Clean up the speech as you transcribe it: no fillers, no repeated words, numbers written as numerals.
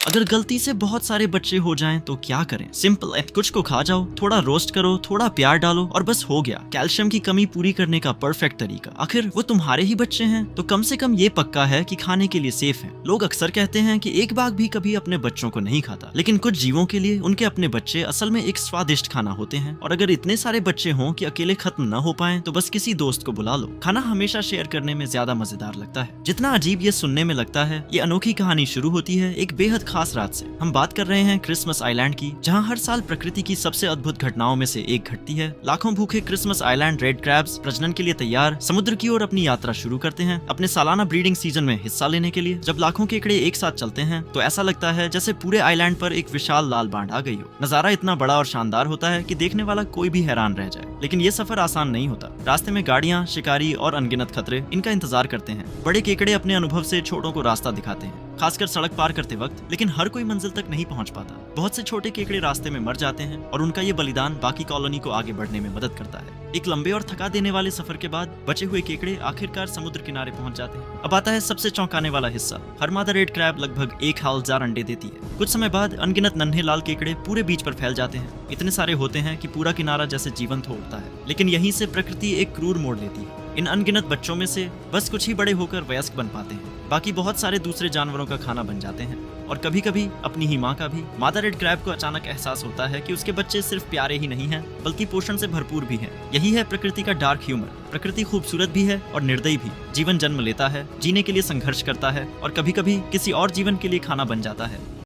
अगर गलती से बहुत सारे बच्चे हो जाएं तो क्या करें? सिंपल है, कुछ को खा जाओ, थोड़ा रोस्ट करो, थोड़ा प्यार डालो और बस हो गया कैल्शियम की कमी पूरी करने का परफेक्ट तरीका। आखिर वो तुम्हारे ही बच्चे हैं तो कम से कम ये पक्का है कि खाने के लिए सेफ हैं। लोग अक्सर कहते हैं कि एक बाघ भी कभी अपने बच्चों को नहीं खाता, लेकिन कुछ जीवों के लिए उनके अपने बच्चे असल में एक स्वादिष्ट खाना होते हैं। और अगर इतने सारे बच्चे हों कि अकेले खत्म न हो पाए तो बस किसी दोस्त को बुला लो। खाना हमेशा शेयर करने में ज्यादा मजेदार लगता है। जितना अजीब ये सुनने में लगता है, ये अनोखी कहानी शुरू होती है एक बेहद खास रात से। हम बात कर रहे हैं क्रिसमस आइलैंड की, जहां हर साल प्रकृति की सबसे अद्भुत घटनाओं में से एक घटती है। लाखों भूखे क्रिसमस आइलैंड रेड क्रैब्स प्रजनन के लिए तैयार समुद्र की ओर अपनी यात्रा शुरू करते हैं अपने सालाना ब्रीडिंग सीजन में हिस्सा लेने के लिए। जब लाखों केकड़े एक साथ चलते हैं तो ऐसा लगता है जैसे पूरे आइलैंड पर एक विशाल लाल बांध आ गई हो। नजारा इतना बड़ा और शानदार होता है कि देखने वाला कोई भी हैरान रह जाए। लेकिन ये सफर आसान नहीं होता। रास्ते में गाड़ियां, शिकारी और अनगिनत खतरे इनका इंतजार करते हैं। बड़े केकड़े अपने अनुभव से छोटों को रास्ता दिखाते हैं, खासकर सड़क पार करते वक्त, लेकिन हर कोई मंजिल तक नहीं पहुंच पाता। बहुत से छोटे केकड़े रास्ते में मर जाते हैं और उनका ये बलिदान बाकी कॉलोनी को आगे बढ़ने में मदद करता है। एक लंबे और थका देने वाले सफर के बाद बचे हुए केकड़े आखिरकार समुद्र किनारे पहुंच जाते हैं। अब आता है सबसे चौंकाने वाला हिस्सा। हर मादा रेड क्रैब लगभग 1000 अंडे देती है। कुछ समय बाद अनगिनत नन्हे लाल केकड़े पूरे बीच पर फैल जाते हैं। इतने सारे होते हैं कि पूरा किनारा जैसे जीवंत हो उठता है। लेकिन यहीं से प्रकृति एक क्रूर मोड़ लेती है। इन अनगिनत बच्चों में से बस कुछ ही बड़े होकर वयस्क बन पाते हैं। बाकी बहुत सारे दूसरे जानवरों का खाना बन जाते हैं और कभी कभी अपनी ही माँ का भी। मादा रेड क्रैब को अचानक एहसास होता है कि उसके बच्चे सिर्फ प्यारे ही नहीं हैं, बल्कि पोषण से भरपूर भी हैं। यही है प्रकृति का डार्क ह्यूमर। प्रकृति खूबसूरत भी है और निर्दयी भी। जीवन जन्म लेता है, जीने के लिए संघर्ष करता है और कभी कभी किसी और जीवन के लिए खाना बन जाता है।